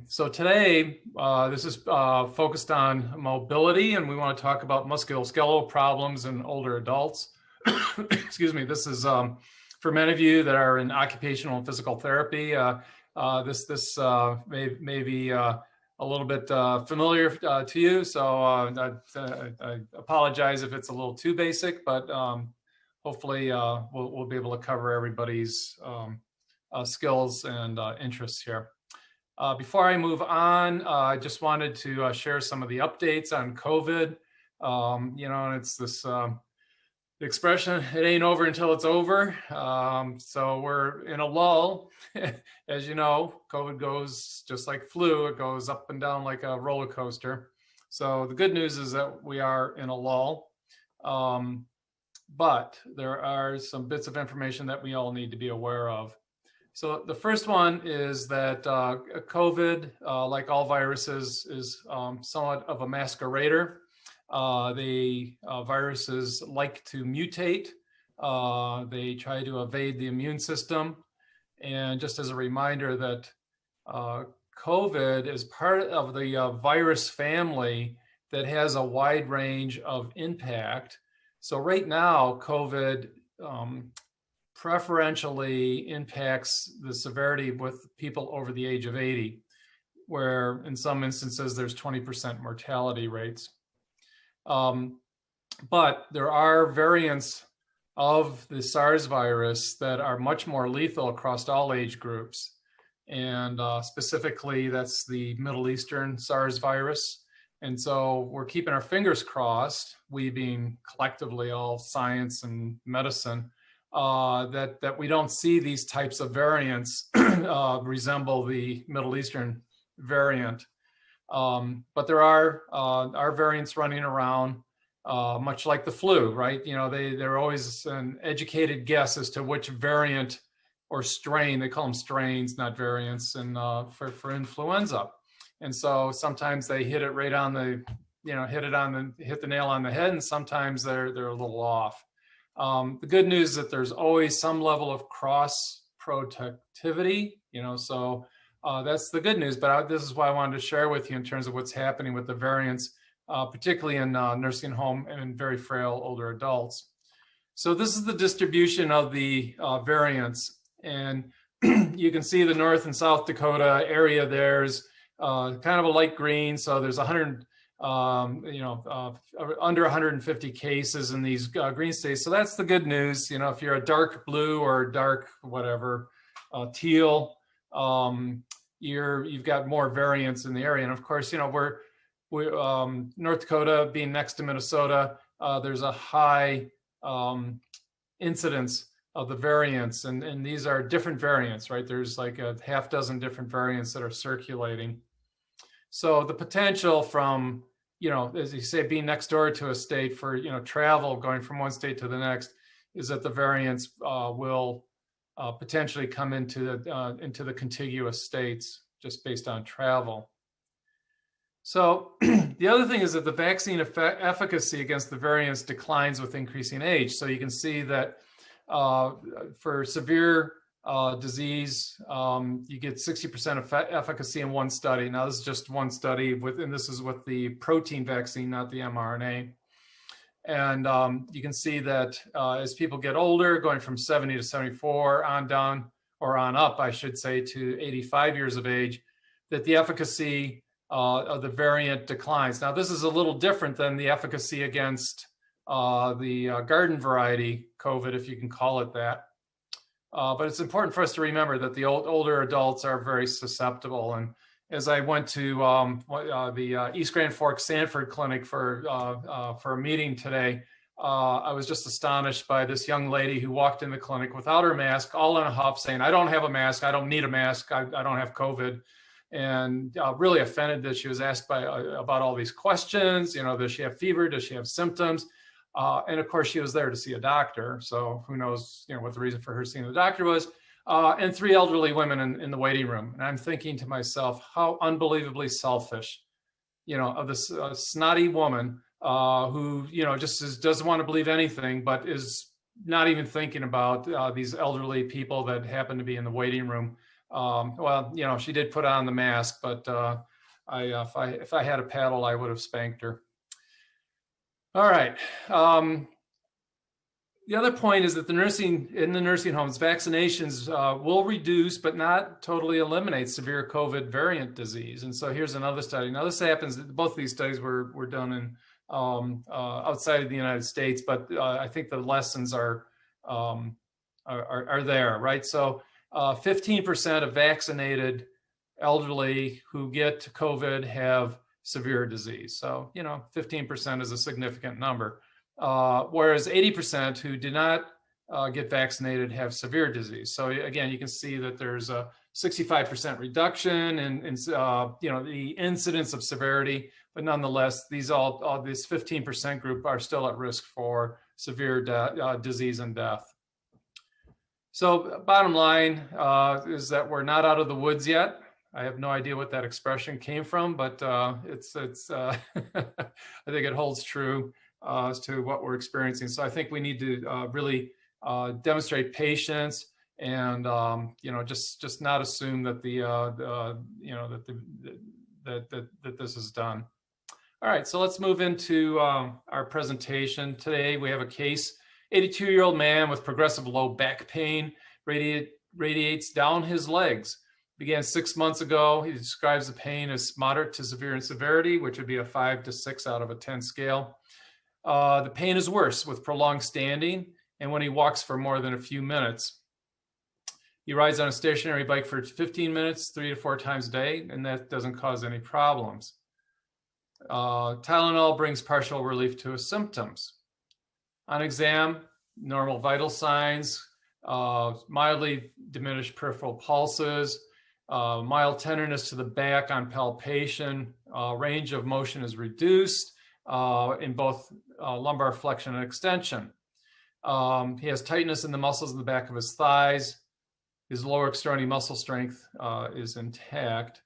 So today, this is focused on mobility, and we want to talk about musculoskeletal problems in older adults. Excuse me. This is for many of you that are in occupational and physical therapy. This may be a little bit familiar to you. So I apologize if it's a little too basic, but hopefully we'll be able to cover everybody's skills and interests here. Before I move on, I just wanted to share some of the updates on COVID. And it's this expression, it ain't over until it's over. So we're in a lull. As you know, COVID goes just like flu, it goes up and down like a roller coaster. So the good news is that we are in a lull. But there are some bits of information that we all need to be aware of. So the first one is that COVID, like all viruses, is somewhat of a masquerader. Viruses like to mutate. They try to evade the immune system. And just as a reminder that COVID is part of the virus family that has a wide range of impact. So right now, COVID preferentially impacts the severity with people over the age of 80, where in some instances there's 20% mortality rates. But there are variants of the SARS virus that are much more lethal across all age groups. And specifically, that's the Middle Eastern SARS virus. And so we're keeping our fingers crossed, we being collectively all science and medicine, that we don't see these types of variants resemble the Middle Eastern variant. But there are variants running around, much like the flu, right? You know, they're always an educated guess as to which variant or strain, they call them strains, not variants, and for influenza. And so sometimes they hit it right on the, hit the nail on the head, and sometimes they're a little off. The good news is that there's always some level of cross protectivity, so that's the good news. But this is why I wanted to share with you in terms of what's happening with the variants, particularly in nursing home and very frail older adults. So this is the distribution of the variants, and you can see the North and South Dakota area. There's kind of a light green, so there's 100. Under 150 cases in these green states. So that's the good news. If you're a dark blue or dark whatever, teal, you've got more variants in the area. And of course, we're North Dakota being next to Minnesota, there's a high incidence of the variants, and these are different variants, right? There's like a half dozen different variants that are circulating. So the potential from, as you say, being next door to a state for, travel going from one state to the next, is that the variants will potentially come into the contiguous states just based on travel. So the other thing is that the vaccine efficacy against the variants declines with increasing age. So you can see that for severe disease, you get 60% efficacy in one study. Now, this is just one study, and this is with the protein vaccine, not the mRNA. And you can see that as people get older, going from 70 to 74 on down, or on up, I should say, to 85 years of age, that the efficacy of the variant declines. Now, this is a little different than the efficacy against the garden variety COVID, if you can call it that. But it's important for us to remember that the older adults are very susceptible. And as I went to the East Grand Forks Sanford Clinic for a meeting today, I was just astonished by this young lady who walked in the clinic without her mask, all in a huff, saying, "I don't have a mask. I don't need a mask. I don't have COVID." And really offended that she was asked about all these questions. Does she have fever? Does she have symptoms? And of course, she was there to see a doctor. So who knows, what the reason for her seeing the doctor was. And 3 elderly women in the waiting room. And I'm thinking to myself, how unbelievably selfish, of this snotty woman who, just doesn't want to believe anything, but is not even thinking about these elderly people that happen to be in the waiting room Well, you know, she did put on the mask, but if I had a paddle, I would have spanked her. All right. The other point is that in the nursing homes, vaccinations will reduce, but not totally eliminate severe COVID variant disease. And so here's another study. Now this happens, both of these studies were done in outside of the United States, but I think the lessons are there, right? So 15% of vaccinated elderly who get COVID have severe disease. So, you know, 15% is a significant number. Whereas 80% who did not get vaccinated have severe disease. So again, you can see that there's a 65% reduction in you know, the incidence of severity, but nonetheless, this 15% group are still at risk for severe disease and death. So bottom line is that we're not out of the woods yet. I have no idea what that expression came from, but it's I think it holds true as to what we're experiencing. So I think we need to really demonstrate patience and you know, just not assume that you know, that this is done. All right, so let's move into our presentation. Today we have a case, 82-year-old man with progressive low back pain, radiates down his legs. Began 6 months ago. He describes the pain as moderate to severe in severity, which would be a 5 to 6 out of a 10 scale. The pain is worse with prolonged standing and when he walks for more than a few minutes. He rides on a stationary bike for 15 minutes, 3 to 4 times a day, and that doesn't cause any problems. Tylenol brings partial relief to his symptoms. On exam, normal vital signs, mildly diminished peripheral pulses, mild tenderness to the back on palpation, range of motion is reduced in both lumbar flexion and extension. He has tightness in the muscles in the back of his thighs. His lower extremity muscle strength is intact.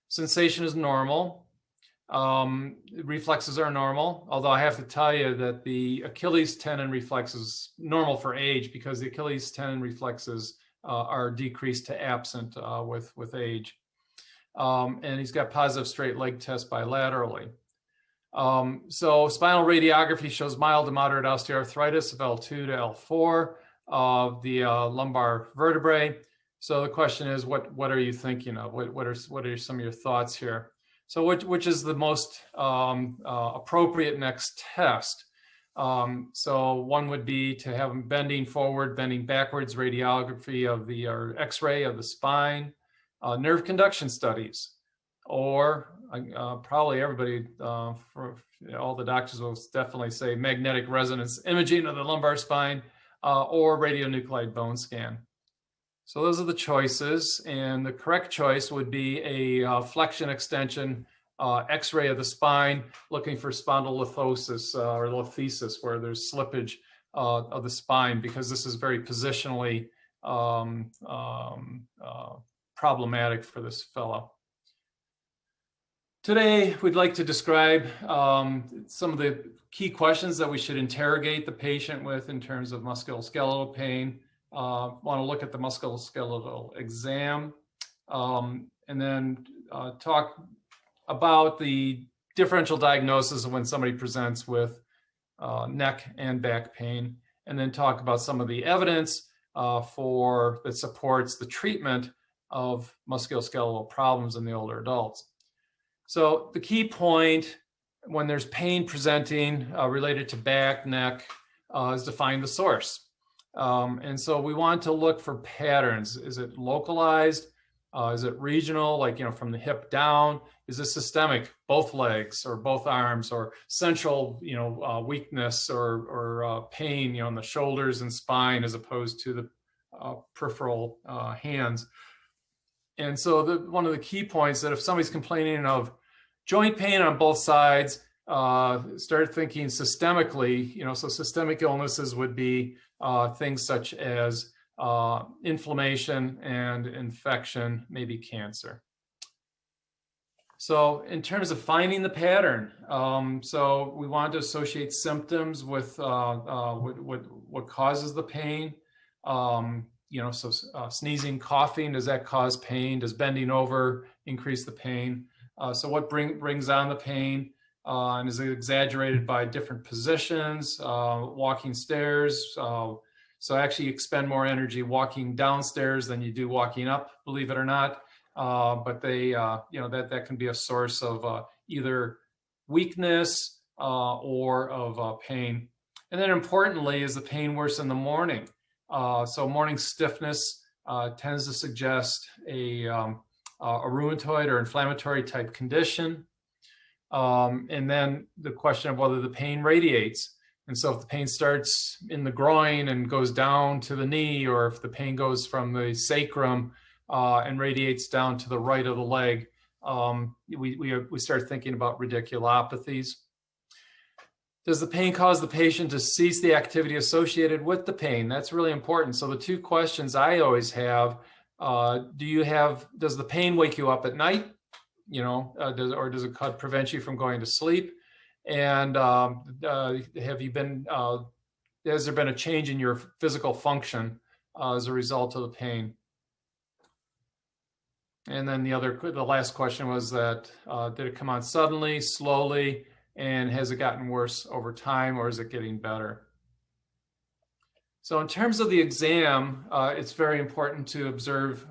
Sensation is normal. Reflexes are normal, although I have to tell you that the Achilles tendon reflex is normal for age because the Achilles tendon reflexes are decreased to absent with age. And he's got positive straight leg test bilaterally. So spinal radiography shows mild to moderate osteoarthritis of L2 to L4 of the lumbar vertebrae. So the question is, what are you thinking of? What are some of your thoughts here? So which is the most appropriate next test? So one would be to have him bending forward, bending backwards, radiography of the or X-ray of the spine, nerve conduction studies, or probably everybody, for all the doctors will definitely say magnetic resonance imaging of the lumbar spine, or radionuclide bone scan. So those are the choices, and the correct choice would be a flexion extension X-ray of the spine, looking for spondylolithosis or lithesis, where there's slippage of the spine, because this is very positionally problematic for this fellow. Today, we'd like to describe some of the key questions that we should interrogate the patient with in terms of musculoskeletal pain. Want to look at the musculoskeletal exam, and then talk about the differential diagnosis of when somebody presents with neck and back pain, and then talk about some of the evidence that supports the treatment of musculoskeletal problems in the older adults. So the key point when there's pain presenting related to back, neck, is to find the source. And so we want to look for patterns. Is it localized? Is it regional, like, from the hip down? Is it systemic, both legs or both arms, or central, weakness or pain, in the shoulders and spine, as opposed to the peripheral hands? And so one of the key points that if somebody's complaining of joint pain on both sides, start thinking systemically, so systemic illnesses would be things such as inflammation and infection, maybe cancer. So in terms of finding the pattern, so we want to associate symptoms with what causes the pain. So sneezing, coughing, does that cause pain? Does bending over increase the pain? So what brings on the pain? And is it exaggerated by different positions, walking stairs? So actually you expend more energy walking downstairs than you do walking up, believe it or not. But that can be a source of either weakness or of pain. And then importantly, is the pain worse in the morning? So morning stiffness tends to suggest a rheumatoid or inflammatory type condition. And then the question of whether the pain radiates. And so if the pain starts in the groin and goes down to the knee, or if the pain goes from the sacrum and radiates down to the right of the leg, we start thinking about radiculopathies. Does the pain cause the patient to cease the activity associated with the pain? That's really important. So the two questions I always have, does the pain wake you up at night? Does it prevent you from going to sleep? And has there been a change in your physical function as a result of the pain? And then the last question was that, did it come on suddenly, slowly, and has it gotten worse over time, or is it getting better? So in terms of the exam, it's very important to observe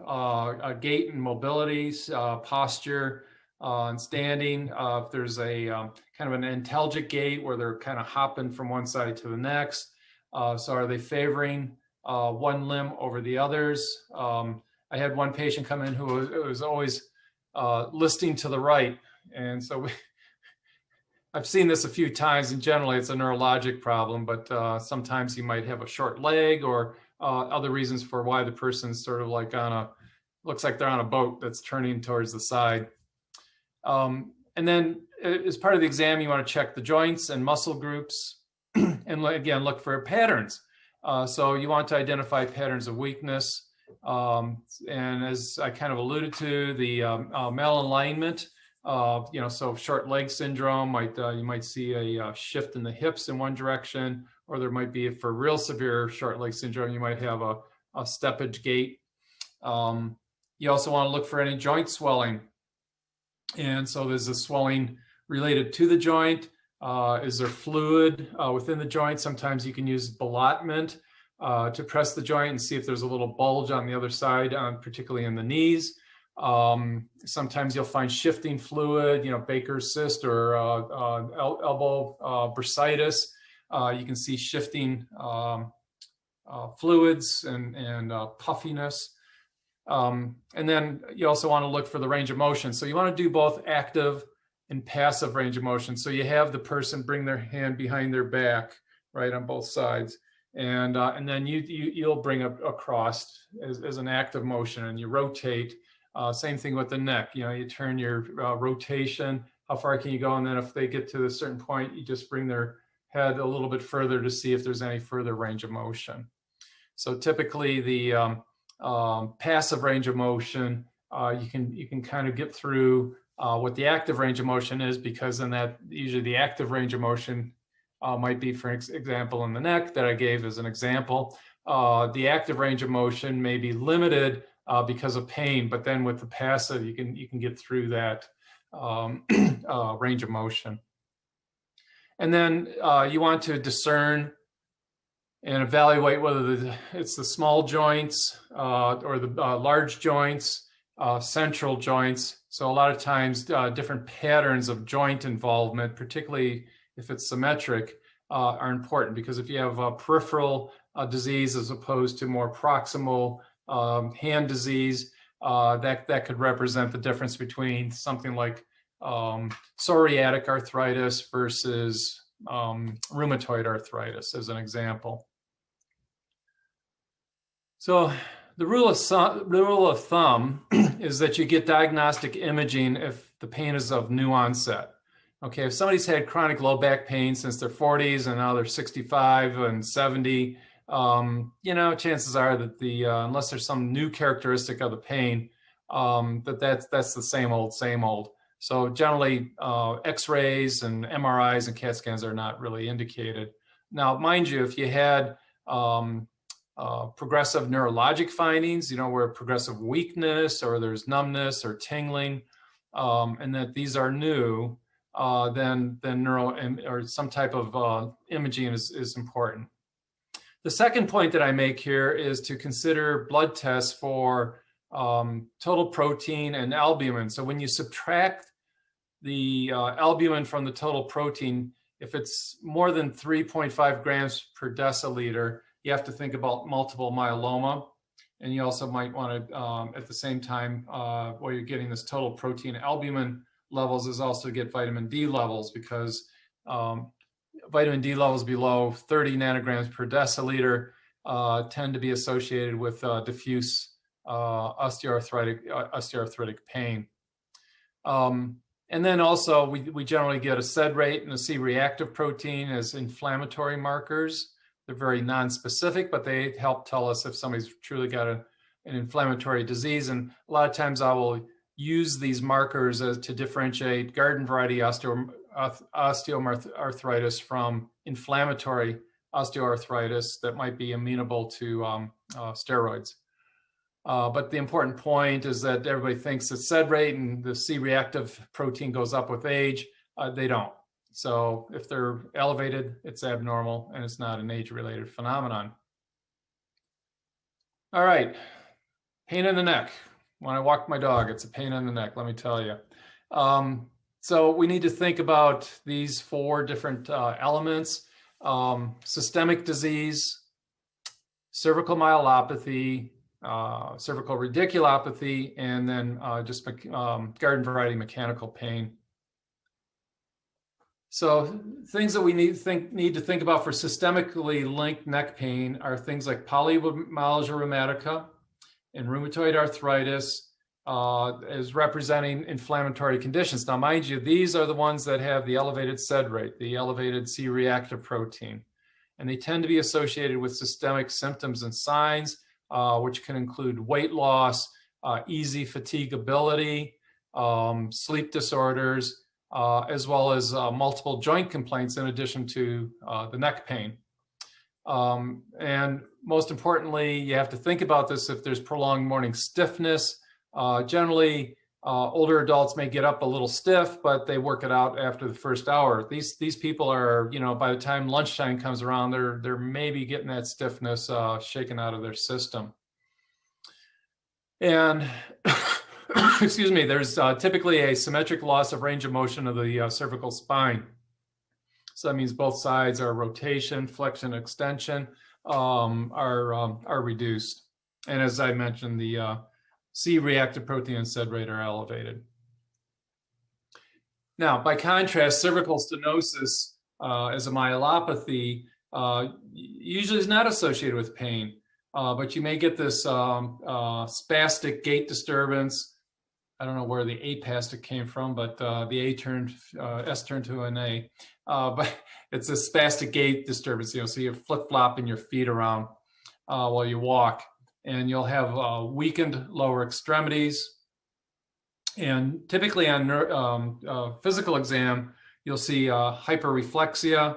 gait and mobility, posture, and standing. If there's a kind of an antalgic gait where they're kind of hopping from one side to the next. So are they favoring one limb over the others? I had one patient come in who was always listing to the right. And so I've seen this a few times, and generally it's a neurologic problem, but sometimes you might have a short leg or other reasons for why the person's sort of like looks like they're on a boat that's turning towards the side. And then as part of the exam, you want to check the joints and muscle groups and again, look for patterns. So you want to identify patterns of weakness. And as I kind of alluded to, the malalignment, so short leg syndrome, you might see a shift in the hips in one direction, or there might be, for real severe short leg syndrome, you might have a steppage gait. You also want to look for any joint swelling. And so there's a swelling related to the joint. Is there fluid within the joint? Sometimes you can use ballottement to press the joint and see if there's a little bulge on the other side, particularly in the knees. Sometimes you'll find shifting fluid, Baker's cyst or elbow bursitis. You can see shifting fluids and puffiness. And then you also want to look for the range of motion. So you want to do both active and passive range of motion. So you have the person bring their hand behind their back, right, on both sides. And then you'll bring it across as an active motion, and you rotate. Same thing with the neck. You turn your rotation. How far can you go? And then if they get to a certain point, you just bring their head a little bit further to see if there's any further range of motion. So typically the passive range of motion, you can kind of get through what the active range of motion is, because then that usually the active range of motion might be, for example, in the neck that I gave as an example. The active range of motion may be limited because of pain, but then with the passive, you can get through that range of motion. And then you want to discern and evaluate whether it's the small joints or the large joints, central joints. So a lot of times different patterns of joint involvement, particularly if it's symmetric, are important, because if you have a peripheral disease as opposed to more proximal hand disease, that could represent the difference between something like psoriatic arthritis versus rheumatoid arthritis, as an example. So the rule of thumb is that you get diagnostic imaging if the pain is of new onset. Okay, if somebody's had chronic low back pain since their 40s and now they're 65 and 70, chances are that unless there's some new characteristic of the pain, that's the same old. So generally, X-rays and MRIs and CAT scans are not really indicated. Now, mind you, if you had progressive neurologic findings, where progressive weakness or there's numbness or tingling, and that these are new, then neuro or some type of imaging is important. The second point that I make here is to consider blood tests for total protein and albumin. So when you subtract the albumin from the total protein, if it's more than 3.5 grams per deciliter, you have to think about multiple myeloma. And you also might want to, at the same time, while you're getting this total protein albumin levels, is also get vitamin D levels, because vitamin D levels below 30 nanograms per deciliter tend to be associated with diffuse osteoarthritic pain. And then also we generally get a SED rate and a C-reactive protein as inflammatory markers. They're very non-specific, but they help tell us if somebody's truly got an inflammatory disease. And a lot of times I will use these markers to differentiate garden variety osteoarthritis from inflammatory osteoarthritis that might be amenable to steroids. But the important point is that everybody thinks that SED rate and the C-reactive protein goes up with age. They don't. So if they're elevated, it's abnormal and it's not an age-related phenomenon. All right, pain in the neck. When I walk my dog, it's a pain in the neck, let me tell you. So we need to think about these 4 different elements: systemic disease, cervical myelopathy, cervical radiculopathy, and then just garden variety mechanical pain. So things that we need to think about for systemically linked neck pain are things like polymyalgia rheumatica and rheumatoid arthritis as representing inflammatory conditions. Now, mind you, these are the ones that have the elevated SED rate, the elevated C-reactive protein, and they tend to be associated with systemic symptoms and signs, which can include weight loss, easy fatigability, sleep disorders, as well as multiple joint complaints in addition to the neck pain. And most importantly, you have to think about this if there's prolonged morning stiffness. Generally, older adults may get up a little stiff, but they work it out after the first hour. These people are, by the time lunchtime comes around, they're maybe getting that stiffness shaken out of their system. And excuse me, there's typically a symmetric loss of range of motion of the cervical spine. So that means both sides are rotation, flexion, extension are reduced. And as I mentioned, the C-reactive protein and SED rate are elevated. Now, by contrast, cervical stenosis as a myelopathy usually is not associated with pain, but you may get this spastic gait disturbance. I don't know where the apastic came from, but the S turned to an A. But it's a spastic gait disturbance, so you're flip-flopping your feet around while you walk, and you'll have weakened lower extremities. And typically on physical exam, you'll see hyperreflexia.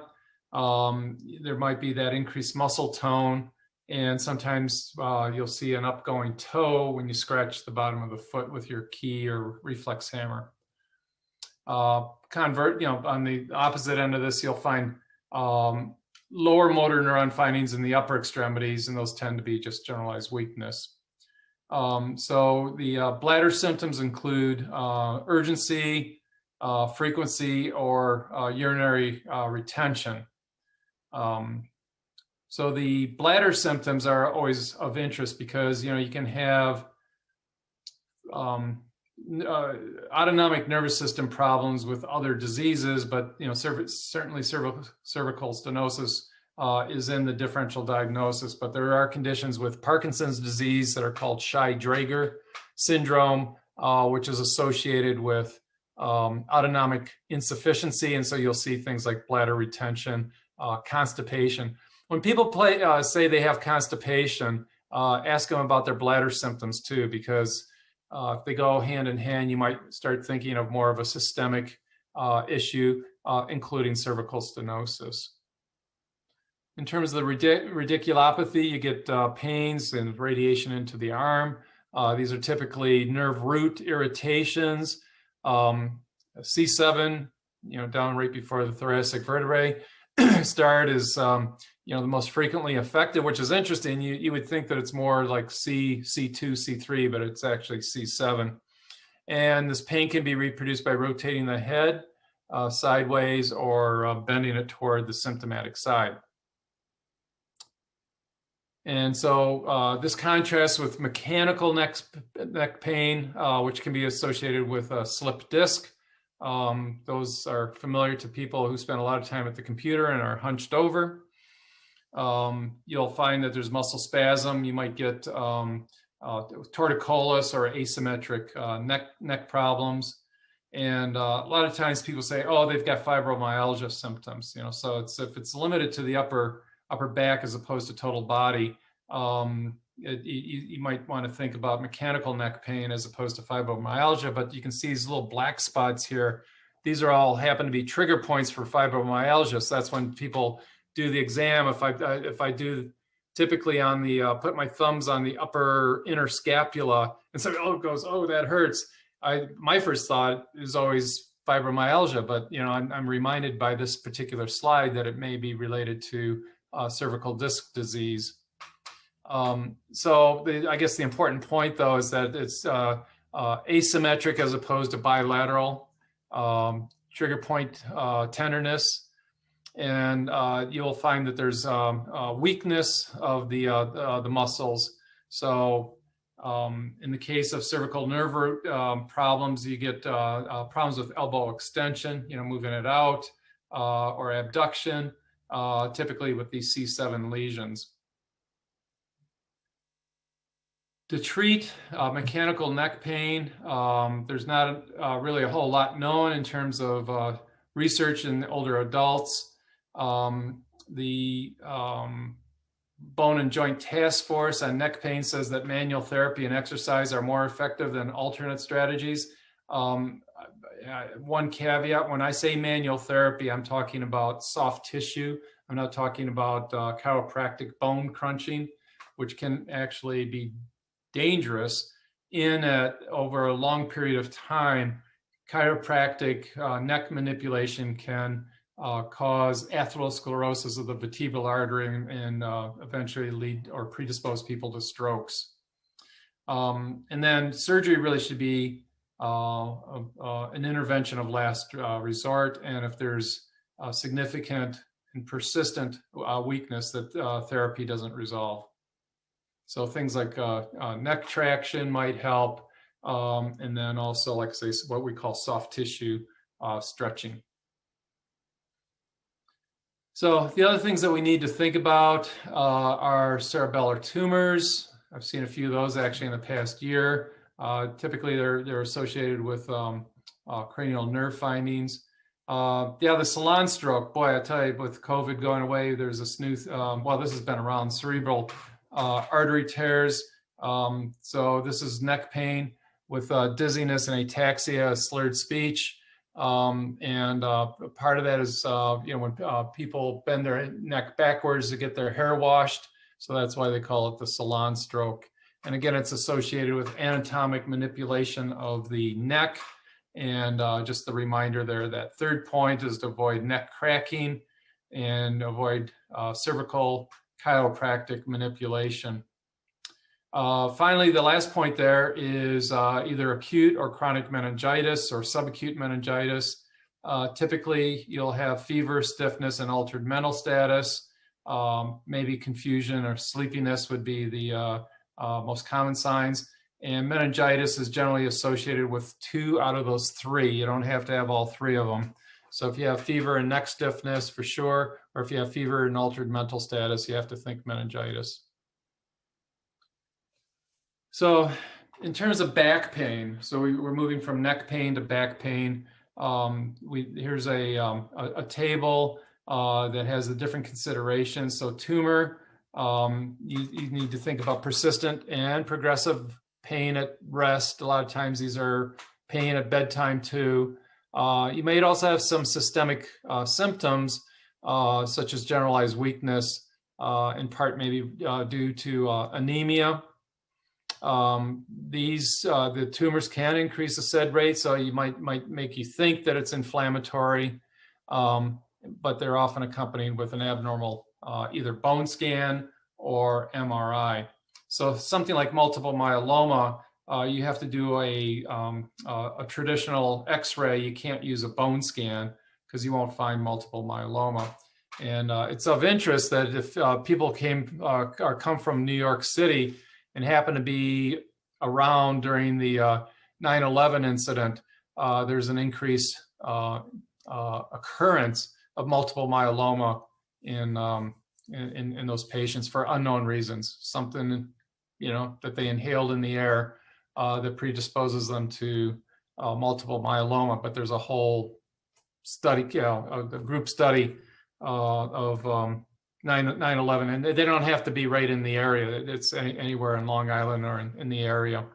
There might be that increased muscle tone. And sometimes you'll see an upgoing toe when you scratch the bottom of the foot with your key or reflex hammer. On the opposite end of this, you'll find lower motor neuron findings in the upper extremities, and those tend to be just generalized weakness. So the bladder symptoms include urgency, frequency, or urinary retention. So the bladder symptoms are always of interest because, you can have autonomic nervous system problems with other diseases, but, certainly cervical stenosis is in the differential diagnosis, but there are conditions with Parkinson's disease that are called Shy-Drager syndrome, which is associated with autonomic insufficiency. And so you'll see things like bladder retention, constipation. When people say they have constipation, ask them about their bladder symptoms too, because if they go hand in hand, you might start thinking of more of a systemic issue, including cervical stenosis. In terms of the radiculopathy, you get pains and radiation into the arm. These are typically nerve root irritations. C7, down right before the thoracic vertebrae, start is the most frequently affected, which is interesting. You would think that it's more like C, C2, C3, but it's actually C7. And this pain can be reproduced by rotating the head sideways or bending it toward the symptomatic side. And so this contrasts with mechanical neck pain, which can be associated with a slip disc. Those are familiar to people who spend a lot of time at the computer and are hunched over. You'll find that there's muscle spasm. You might get torticollis or asymmetric neck problems. And a lot of times people say, oh, they've got fibromyalgia symptoms. So if it's limited to the upper back as opposed to total body, you might want to think about mechanical neck pain as opposed to fibromyalgia. But you can see these little black spots here. These are all happen to be trigger points for fibromyalgia. So that's when people do the exam. If I do typically on the put my thumbs on the upper inner scapula and say, oh, it goes, oh, that hurts. My first thought is always fibromyalgia, but I'm reminded by this particular slide that it may be related to cervical disc disease. I guess the important point though is that it's asymmetric as opposed to bilateral, trigger point tenderness, and you'll find that there's weakness of the muscles. So in the case of cervical nerve root problems, you get problems with elbow extension, moving it out, or abduction, typically with these C7 lesions. To treat mechanical neck pain, there's not really a whole lot known in terms of research in older adults. The Bone and Joint Task Force on Neck Pain says that manual therapy and exercise are more effective than alternate strategies. One caveat, when I say manual therapy, I'm talking about soft tissue. I'm not talking about chiropractic bone crunching, which can actually be dangerous over a long period of time. Chiropractic neck manipulation can cause atherosclerosis of the vertebral artery and eventually lead or predispose people to strokes. And then surgery really should be an intervention of last resort. And if there's significant and persistent weakness that therapy doesn't resolve. So things like neck traction might help. And then also, like I say, what we call soft tissue stretching. So the other things that we need to think about are cerebellar tumors. I've seen a few of those actually in the past year. Typically, they're associated with cranial nerve findings. The salon stroke, boy, I tell you, with COVID going away, there's this new, well, this has been around, cerebral artery tears. So this is neck pain with dizziness and ataxia, slurred speech. And part of that is, when people bend their neck backwards to get their hair washed. So that's why they call it the salon stroke. And again, it's associated with anatomic manipulation of the neck. And just the reminder there, that third point is to avoid neck cracking and avoid cervical chiropractic manipulation. Finally, the last point there is either acute or chronic meningitis or subacute meningitis. Typically, you'll have fever, stiffness, and altered mental status. Maybe confusion or sleepiness would be the most common signs. And meningitis is generally associated with 2 out of those 3. You don't have to have all 3 of them. So if you have fever and neck stiffness, for sure, or if you have fever and altered mental status, you have to think meningitis. So in terms of back pain, so we're moving from neck pain to back pain. Here's a table that has the different considerations. So tumor, you need to think about persistent and progressive pain at rest. A lot of times these are pain at bedtime too. You may also have some systemic symptoms, such as generalized weakness. in part maybe due to anemia. The tumors can increase the SED rate, so you might make you think that it's inflammatory, but they're often accompanied with an abnormal either bone scan or MRI. So something like multiple myeloma, you have to do a traditional X-ray. You can't use a bone scan because you won't find multiple myeloma. And it's of interest that if people come from New York City and happen to be around during the 9/11 incident, there's an increased occurrence of multiple myeloma in those patients for unknown reasons. Something, that they inhaled in the air that predisposes them to multiple myeloma. But there's a whole study, a group study of 9/11, and they don't have to be right in the area. It's anywhere in Long Island or in the area.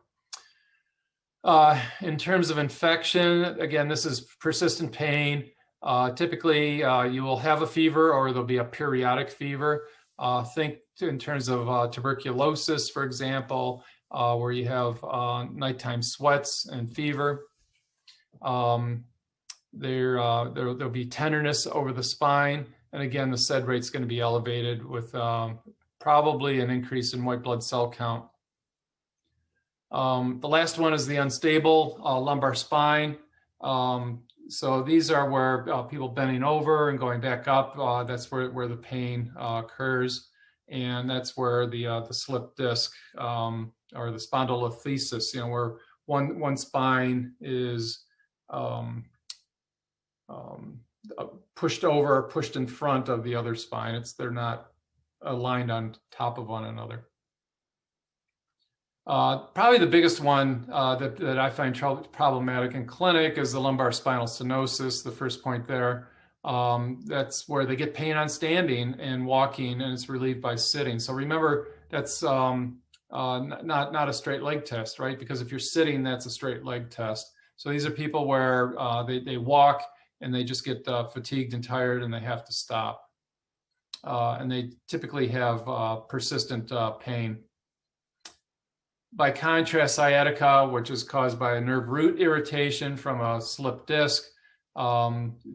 In terms of infection, again, this is persistent pain. Typically, you will have a fever or there'll be a periodic fever. Think in terms of tuberculosis, for example, where you have nighttime sweats and fever. There'll be tenderness over the spine. And again, the SED rate is going to be elevated with probably an increase in white blood cell count. The last one is the unstable lumbar spine. So these are where people bending over and going back up, that's where the pain occurs. And that's where the slip disc or the spondylolisthesis, where one spine is pushed over, pushed in front of the other spine. They're not aligned on top of one another. Probably the biggest one that I find problematic in clinic is the lumbar spinal stenosis, the first point there. That's where they get pain on standing and walking, and it's relieved by sitting. So remember, that's not a straight leg test, right? Because if you're sitting, that's a straight leg test. So these are people where they walk and they just get fatigued and tired and they have to stop. And they typically have persistent pain. By contrast, sciatica, which is caused by a nerve root irritation from a slip disc,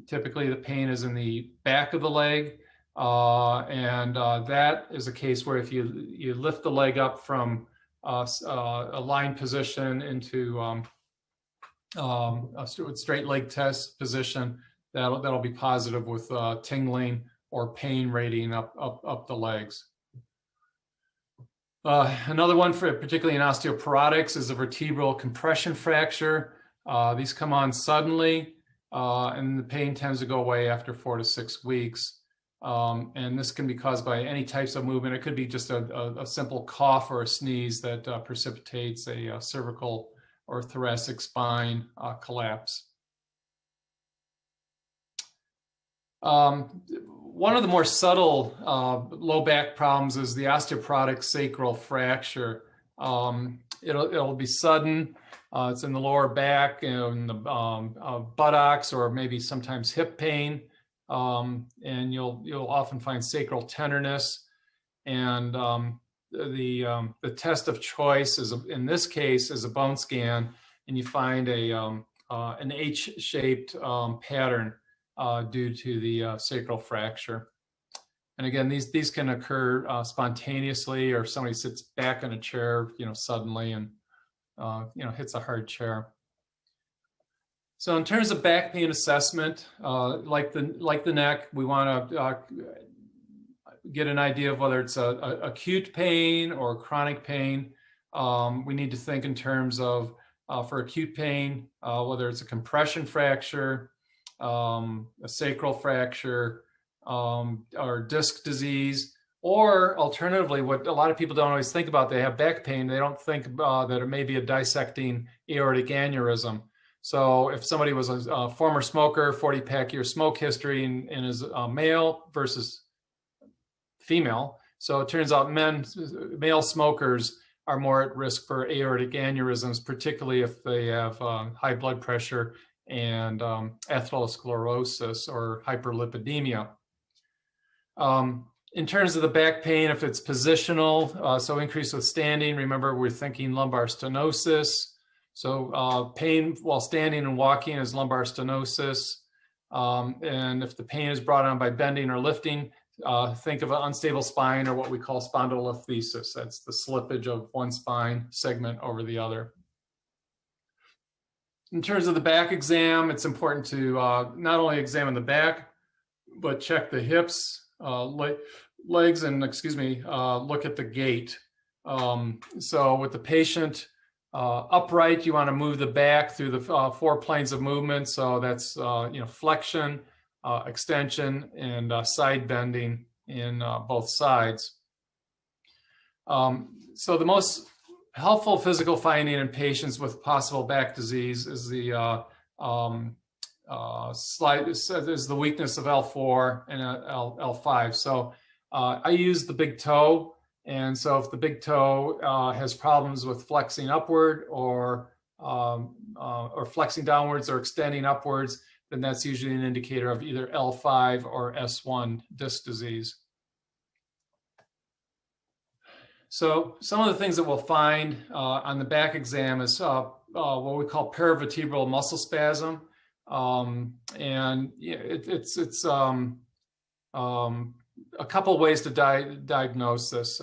typically the pain is in the back of the leg. And that is a case where if you lift the leg up from a lying position into a straight leg test position, that'll be positive with tingling or pain radiating up the legs. Another one, particularly in osteoporotics, is a vertebral compression fracture. These come on suddenly, and the pain tends to go away after 4 to 6 weeks. And this can be caused by any types of movement. It could be just a simple cough or a sneeze that precipitates a cervical or thoracic spine collapse. One of the more subtle low back problems is the osteoporotic sacral fracture. It'll be sudden. It's in the lower back, in the buttocks, or maybe sometimes hip pain. And you'll often find sacral tenderness. And the test of choice is, in this case, is a bone scan, and you find an H-shaped pattern due to the sacral fracture. And again, these can occur spontaneously, or if somebody sits back in a chair, suddenly and hits a hard chair. So in terms of back pain assessment, like the neck, we want to get an idea of whether it's acute pain or chronic pain. We need to think in terms of, for acute pain, whether it's a compression fracture, a sacral fracture, or disc disease, or alternatively, what a lot of people don't always think about, they have back pain, they don't think that it may be a dissecting aortic aneurysm. So if somebody was a former smoker, 40-pack year smoke history, and is male versus female, so it turns out male smokers are more at risk for aortic aneurysms, particularly if they have high blood pressure and atherosclerosis or hyperlipidemia. In terms of the back pain, if it's positional, so increase with standing, remember we're thinking lumbar stenosis. So pain while standing and walking is lumbar stenosis. And if the pain is brought on by bending or lifting, think of an unstable spine or what we call spondylolisthesis. That's the slippage of one spine segment over the other. In terms of the back exam, it's important to not only examine the back, but check the hips, legs, and look at the gait. So with the patient upright, you want to move the back through the 4 planes of movement. So that's flexion, extension, and side bending in both sides. So the most helpful physical finding in patients with possible back disease is the is the weakness of L4 and L5. So I use the big toe, and so if the big toe has problems with flexing upward or flexing downwards or extending upwards, then that's usually an indicator of either L5 or S1 disc disease. So some of the things that we'll find on the back exam is what we call paravertebral muscle spasm. And it's a couple of ways to diagnose this.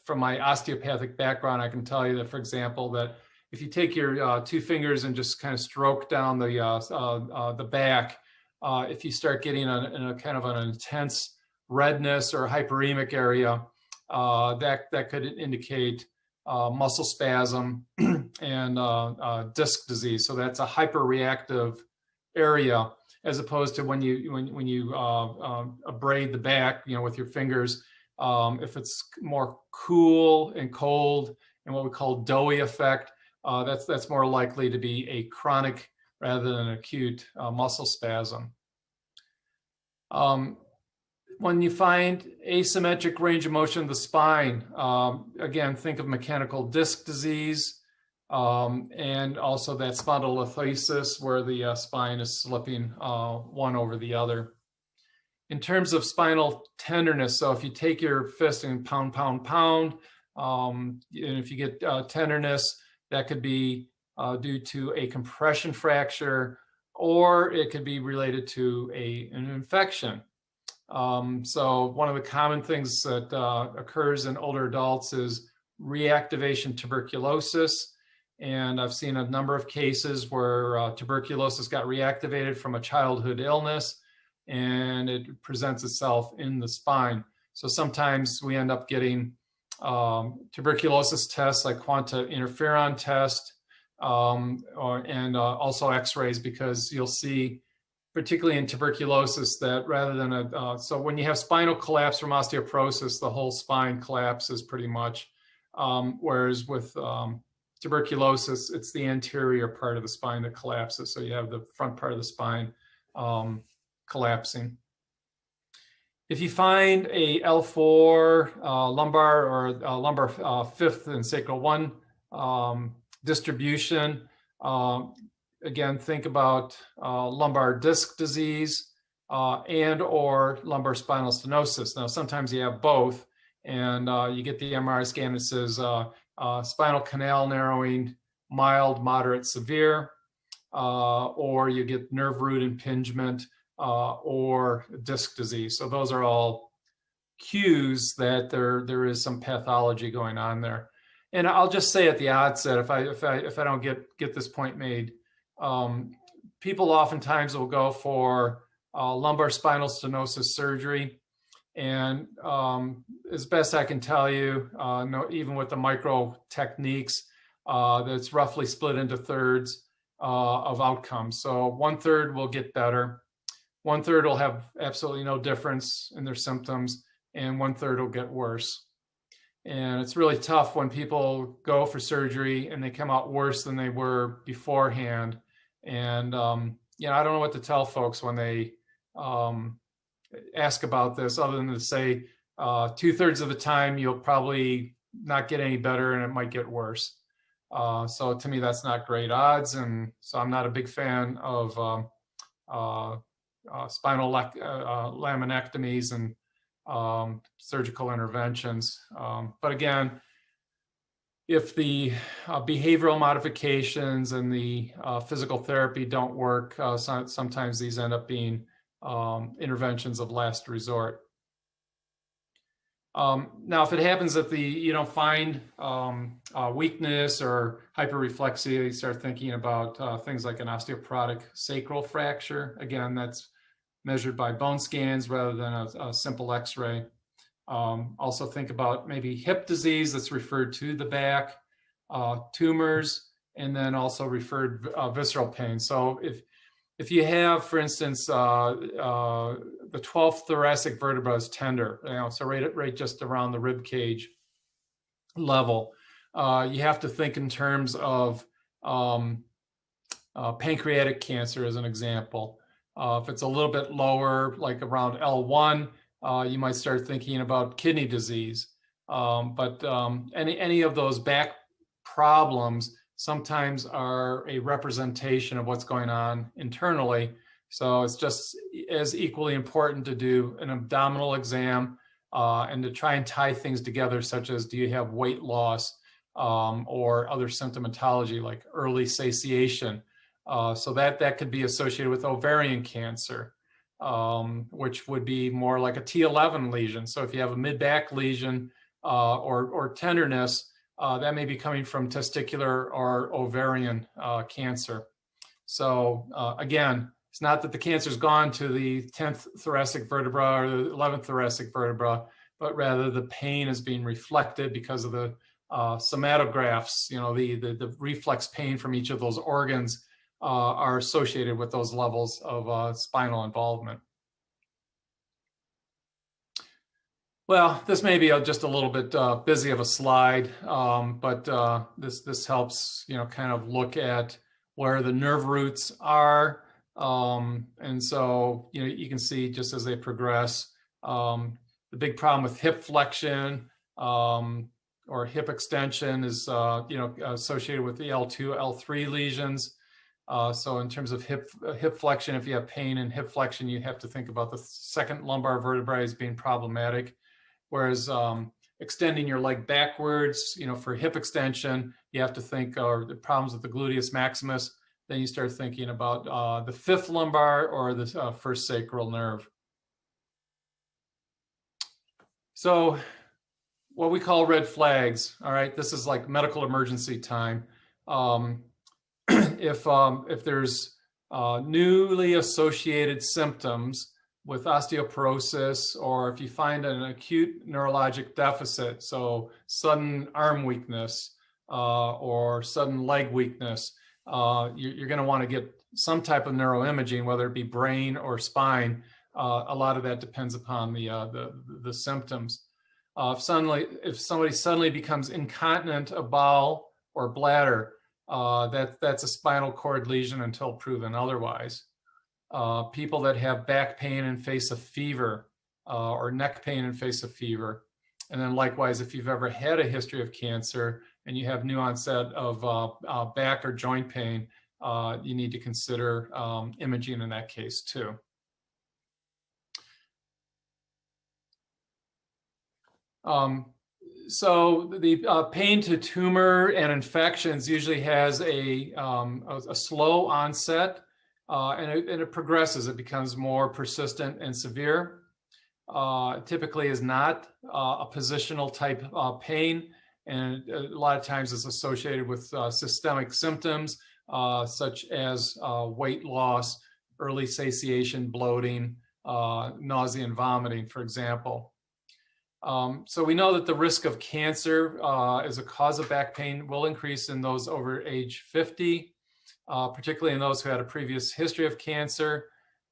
From my osteopathic background, I can tell you that, for example, that if you take your 2 fingers and just kind of stroke down the back, if you start getting in a kind of an intense redness or hyperemic area, that could indicate muscle spasm and disc disease. So that's a hyperreactive area, as opposed to when you abrade the back, with your fingers. If it's more cool and cold and what we call doughy effect, that's more likely to be a chronic rather than acute muscle spasm. When you find asymmetric range of motion of the spine, again, think of mechanical disc disease, and also that spondylolisthesis where the spine is slipping one over the other. In terms of spinal tenderness, so if you take your fist and pound, pound, pound, and if you get tenderness, that could be due to a compression fracture, or it could be related to an infection. So one of the common things that occurs in older adults is reactivation tuberculosis. And I've seen a number of cases where tuberculosis got reactivated from a childhood illness, and it presents itself in the spine. So sometimes we end up getting tuberculosis tests like quanta interferon test, and also x-rays, because you'll see, particularly in tuberculosis, that rather than so when you have spinal collapse from osteoporosis, the whole spine collapses pretty much. Whereas with tuberculosis, it's the anterior part of the spine that collapses. So you have the front part of the spine collapsing. If you find a L4 lumbar or lumbar fifth and sacral 1 distribution, again, think about lumbar disc disease and or lumbar spinal stenosis. Now, sometimes you have both, and you get the MRI scan that says spinal canal narrowing, mild, moderate, severe, or you get nerve root impingement or disc disease. So those are all cues that there is some pathology going on there. And I'll just say at the outset, if I don't get this point made, people oftentimes will go for lumbar spinal stenosis surgery, and as best I can tell you, even with the micro techniques, that's roughly split into thirds of outcomes. So 1/3 will get better, 1/3 will have absolutely no difference in their symptoms, and 1/3 will get worse. And it's really tough when people go for surgery and they come out worse than they were beforehand. And I don't know what to tell folks when they ask about this, other than to say 2/3 of the time you'll probably not get any better and it might get worse. So to me, that's not great odds, and so I'm not a big fan of spinal laminectomies and surgical interventions. But again, if the behavioral modifications and the physical therapy don't work, sometimes these end up being interventions of last resort. Now, if it happens that you don't find weakness or hyperreflexia, you start thinking about things like an osteoporotic sacral fracture. Again, that's measured by bone scans rather than a simple X-ray. Also think about maybe hip disease that's referred to the back, tumors, and then also referred visceral pain. So if you have, for instance, the 12th thoracic vertebra is tender, so right just around the rib cage level, you have to think in terms of pancreatic cancer as an example. If it's a little bit lower, like around L1, you might start thinking about kidney disease. But any of those back problems sometimes are a representation of what's going on internally. So it's just as equally important to do an abdominal exam and to try and tie things together, such as do you have weight loss or other symptomatology like early satiation. So that could be associated with ovarian cancer, which would be more like a T11 lesion. So if you have a mid-back lesion or tenderness, that may be coming from testicular or ovarian cancer. So again, it's not that the cancer's gone to the 10th thoracic vertebra or the 11th thoracic vertebra, but rather the pain is being reflected because of the somatographs, the reflex pain from each of those organs are associated with those levels of spinal involvement. Well, this may be just a little bit busy of a slide, but this helps kind of look at where the nerve roots are, and so you can see just as they progress, the big problem with hip flexion or hip extension is associated with the L2, L3 lesions. So in terms of hip flexion, if you have pain in hip flexion, you have to think about the second lumbar vertebrae as being problematic. Whereas extending your leg backwards, for hip extension, you have to think, or the problems with the gluteus maximus, then you start thinking about the fifth lumbar or the first sacral nerve. So what we call red flags, all right, this is like medical emergency time. If there's newly associated symptoms with osteoporosis, or if you find an acute neurologic deficit, so sudden arm weakness or sudden leg weakness, you're going to want to get some type of neuroimaging, whether it be brain or spine. A lot of that depends upon the symptoms. If somebody suddenly becomes incontinent of bowel or bladder, that's a spinal cord lesion until proven otherwise. People that have back pain and face a fever or neck pain and face a fever. And then likewise, if you've ever had a history of cancer and you have new onset of back or joint pain, you need to consider imaging in that case too. So the pain to tumor and infections usually has a slow onset. And it progresses. It becomes more persistent and severe. Typically is not a positional type pain, and a lot of times it's associated with systemic symptoms such as weight loss, early satiation, bloating, nausea and vomiting, for example. So we know that the risk of cancer as a cause of back pain will increase in those over age 50. Particularly in those who had a previous history of cancer,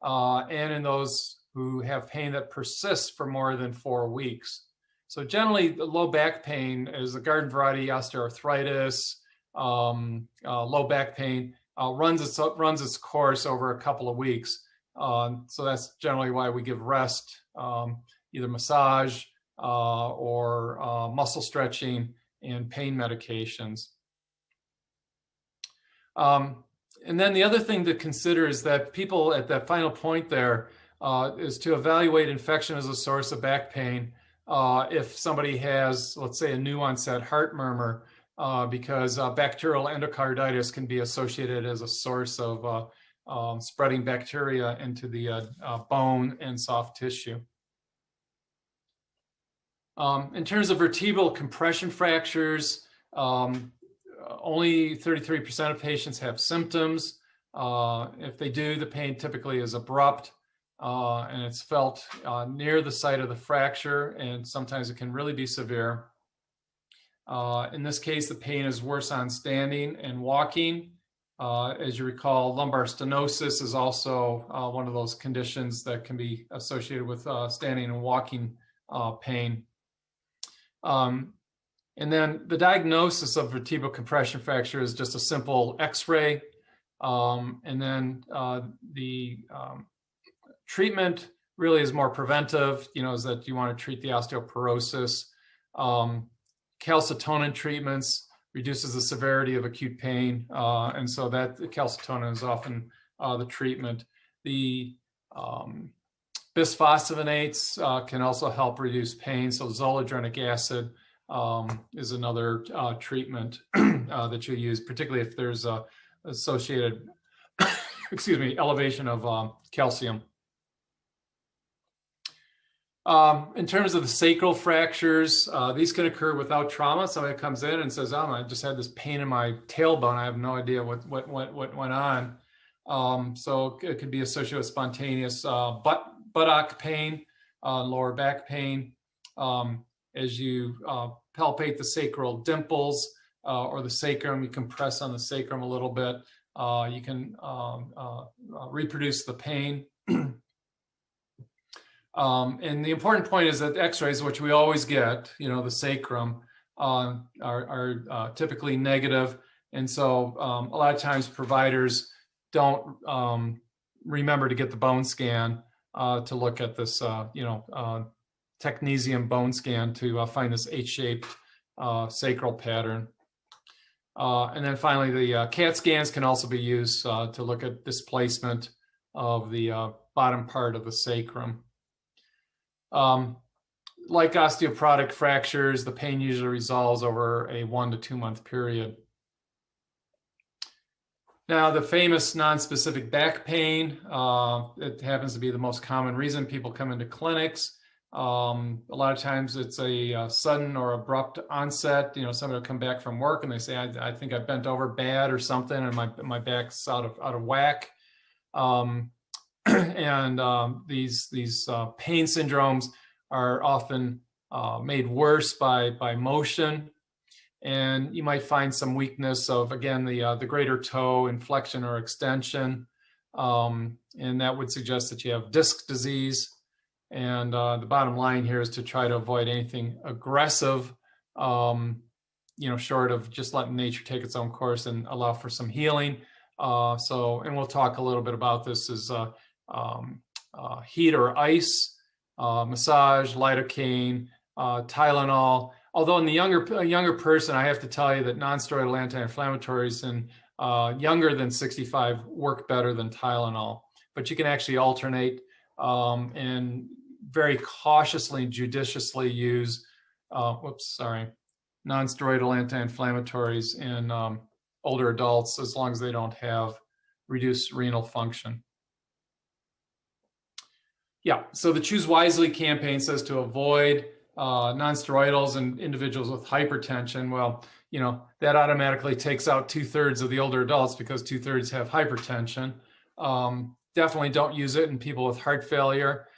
and in those who have pain that persists for more than 4 weeks. So generally, the low back pain is a garden variety osteoarthritis, low back pain, runs its course over a couple of weeks. So that's generally why we give rest, either massage or muscle stretching and pain medications. And then the other thing to consider is that people at that final point there is to evaluate infection as a source of back pain. If somebody has, let's say, a new onset heart murmur, because bacterial endocarditis can be associated as a source of spreading bacteria into the bone and soft tissue. In terms of vertebral compression fractures, only 33% of patients have symptoms. If they do, the pain typically is abrupt and it's felt near the site of the fracture, and sometimes it can really be severe. In this case, the pain is worse on standing and walking. As you recall, lumbar stenosis is also one of those conditions that can be associated with standing and walking pain. And then the diagnosis of vertebral compression fracture is just a simple X-ray. And then the treatment really is more preventive, is that you want to treat the osteoporosis. Calcitonin treatments reduces the severity of acute pain. And so that calcitonin is often the treatment. The bisphosphonates can also help reduce pain. So zoledronic acid is another treatment that you use, particularly if there's a associated, elevation of calcium. In terms of the sacral fractures, these can occur without trauma. Somebody comes in and says, "Oh, I just had this pain in my tailbone. I have no idea what went on." So it could be associated with spontaneous buttock pain, lower back pain. As you palpate the sacral dimples or the sacrum, you compress on the sacrum a little bit. You can reproduce the pain. And the important point is that X-rays, which we always get, the sacrum, are typically negative. And so a lot of times providers don't remember to get the bone scan to look at this, technetium bone scan to find this H-shaped sacral pattern. And then finally, the CAT scans can also be used to look at displacement of the bottom part of the sacrum. Like osteoporotic fractures, the pain usually resolves over a 1 to 2 month period. Now, the famous nonspecific back pain, it happens to be the most common reason people come into clinics. A lot of times it's a sudden or abrupt onset. Somebody will come back from work and they say, I think I bent over bad or something, and my back's out of whack. These pain syndromes are often made worse by motion, and you might find some weakness of, again, the greater toe inflection or extension, and that would suggest that you have disc disease. And the bottom line here is to try to avoid anything aggressive, short of just letting nature take its own course and allow for some healing. And we'll talk a little bit about this as heat or ice, massage, lidocaine, Tylenol. Although in the younger person, I have to tell you that nonsteroidal anti-inflammatories in younger than 65 work better than Tylenol. But you can actually alternate and very cautiously and judiciously use nonsteroidal anti-inflammatories in older adults, as long as they don't have reduced renal function. Yeah, so the Choose Wisely campaign says to avoid nonsteroidals in individuals with hypertension. Well, that automatically takes out 2/3 of the older adults because 2/3 have hypertension. Definitely don't use it in people with heart failure.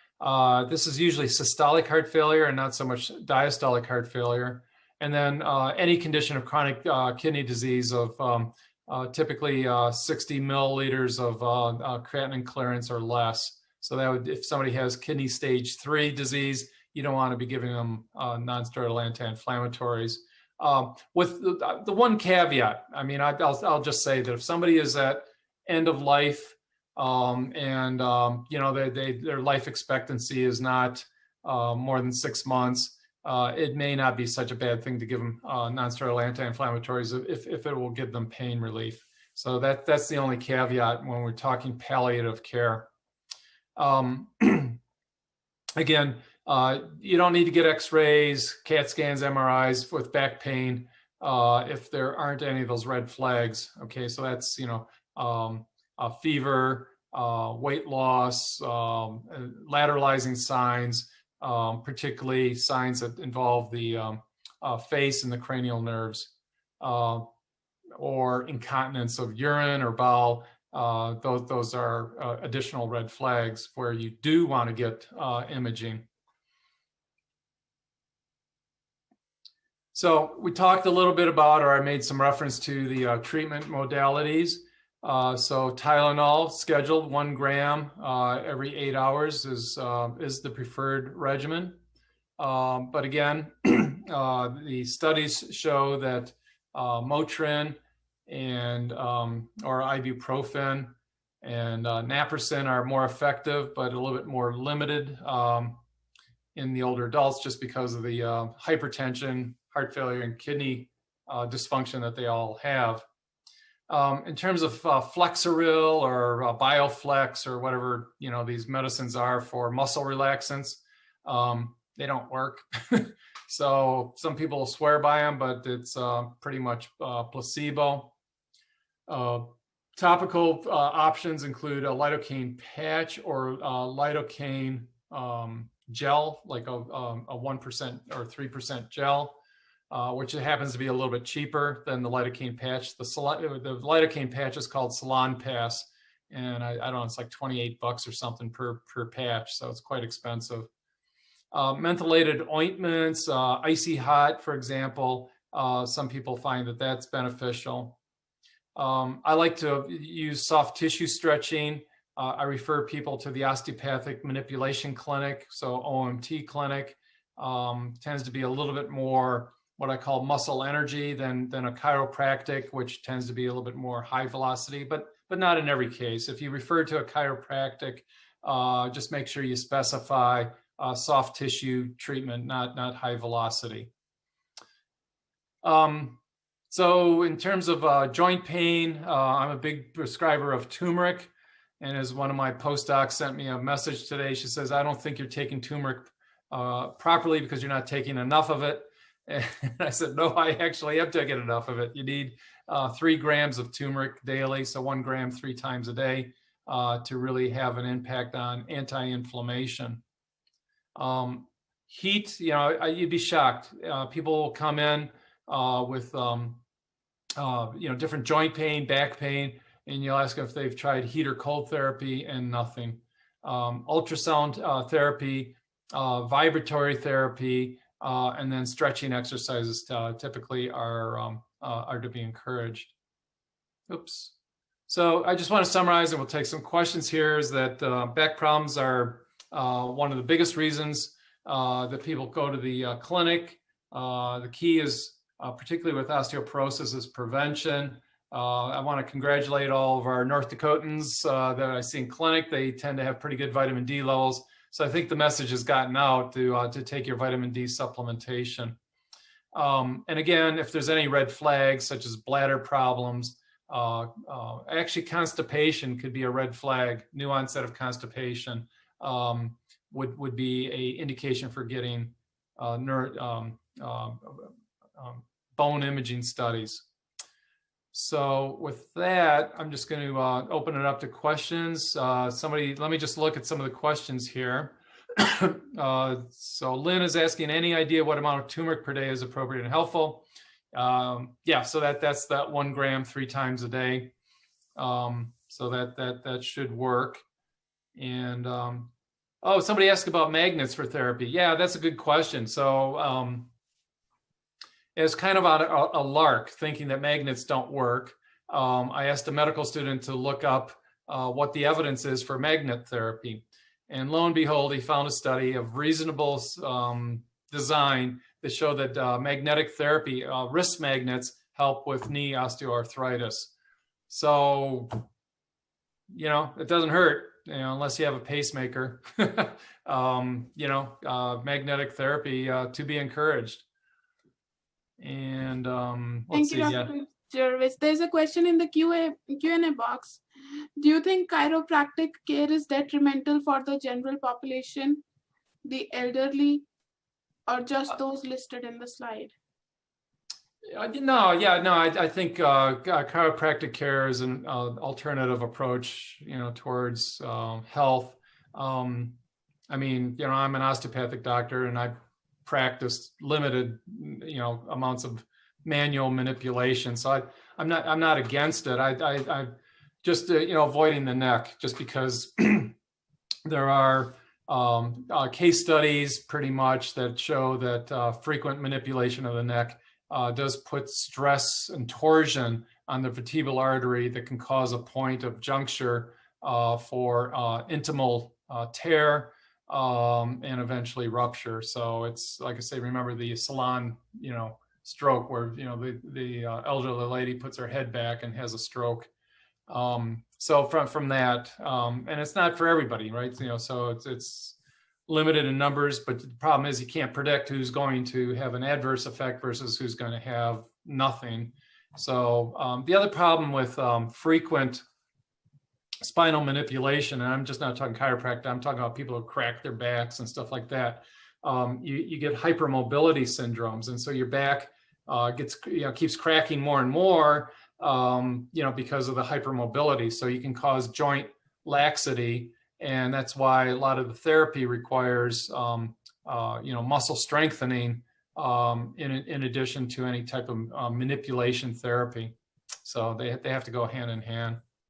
This is usually systolic heart failure and not so much diastolic heart failure. And then any condition of chronic kidney disease of typically 60 milliliters of creatinine clearance or less. So that would, if somebody has kidney stage 3 disease, you don't want to be giving them nonsteroidal anti-inflammatories. With the one caveat, I'll just say that if somebody is at end of life their life expectancy is not more than 6 months, it may not be such a bad thing to give them nonsteroidal anti-inflammatories if it will give them pain relief. So that's the only caveat when we're talking palliative care. Again, you don't need to get x-rays, CAT scans, MRIs with back pain if there aren't any of those red flags. Okay, so that's, fever, weight loss, lateralizing signs, particularly signs that involve the face and the cranial nerves, or incontinence of urine or bowel. Those are additional red flags where you do want to get imaging. So we talked a little bit about, or I made some reference to the treatment modalities. So Tylenol scheduled 1 gram every 8 hours is the preferred regimen. But again, the studies show that Motrin and or ibuprofen and naproxen are more effective, but a little bit more limited in the older adults, just because of the hypertension, heart failure, and kidney dysfunction that they all have. In terms of Flexeril or Bioflex or whatever these medicines are for muscle relaxants, they don't work. So some people swear by them, but it's pretty much placebo. Topical options include a lidocaine patch or lidocaine gel, like a 1% or 3% gel, which happens to be a little bit cheaper than the lidocaine patch. The lidocaine patch is called Salonpas, and I don't know, it's like $28 or something per patch, so it's quite expensive. Mentholated ointments, icy hot, for example, some people find that that's beneficial. I like to use soft tissue stretching. I refer people to the osteopathic manipulation clinic, so OMT clinic. Tends to be a little bit more what I call muscle energy than a chiropractic, which tends to be a little bit more high velocity, but not in every case. If you refer to a chiropractic, just make sure you specify soft tissue treatment, not high velocity. So in terms of joint pain, I'm a big prescriber of turmeric. And as one of my postdocs sent me a message today, she says, I don't think you're taking turmeric properly because you're not taking enough of it. And I said, no, I actually am taking enough of it. You need 3 grams of turmeric daily, so 1 gram 3 times a day to really have an impact on anti-inflammation. Heat, you'd be shocked. People will come in with different joint pain, back pain, and you'll ask them if they've tried heat or cold therapy, and nothing. Ultrasound therapy, vibratory therapy, and then stretching exercises typically are to be encouraged. Oops. So I just want to summarize, and we'll take some questions here, is that back problems are one of the biggest reasons that people go to the clinic. The key is, particularly with osteoporosis, is prevention. I want to congratulate all of our North Dakotans that I see in clinic. They tend to have pretty good vitamin D levels. So I think the message has gotten out to take your vitamin D supplementation. And again, if there's any red flags, such as bladder problems, actually constipation could be a red flag. New onset of constipation would be a indication for getting bone imaging studies. So with that, I'm just going to open it up to questions. Let me just look at some of the questions here. So Lynn is asking, any idea what amount of turmeric per day is appropriate and helpful? Yeah, so that's that 1 gram 3 times a day. So that should work. And oh, somebody asked about magnets for therapy. Yeah, that's a good question. So it's kind of a lark, thinking that magnets don't work. I asked a medical student to look up what the evidence is for magnet therapy. And lo and behold, he found a study of reasonable design that showed that magnetic therapy, wrist magnets, help with knee osteoarthritis. So, it doesn't hurt, unless you have a pacemaker. Magnetic therapy to be encouraged. And let's see. Yeah. Jervis. There's a question in the Q&A box. Do you think chiropractic care is detrimental for the general population, the elderly, or just those listed in the slide? No, yeah, no, I think chiropractic care is an alternative approach, towards health. I mean, I'm an osteopathic doctor, and I practiced limited, amounts of manual manipulation. So I'm not against it. I just avoiding the neck, just because there are case studies pretty much that show that frequent manipulation of the neck does put stress and torsion on the vertebral artery that can cause a point of juncture for intimal tear and eventually rupture. So it's like I say, remember the salon, stroke where, the elderly lady puts her head back and has a stroke. So from that, and it's not for everybody, right? So it's limited in numbers, but the problem is you can't predict who's going to have an adverse effect versus who's going to have nothing. So the other problem with frequent spinal manipulation, and I'm just not talking chiropractic, I'm talking about people who crack their backs and stuff like that. You get hypermobility syndromes, and so your back keeps cracking more and more, because of the hypermobility. So you can cause joint laxity, and that's why a lot of the therapy requires, muscle strengthening in addition to any type of manipulation therapy. So they have to go hand in hand.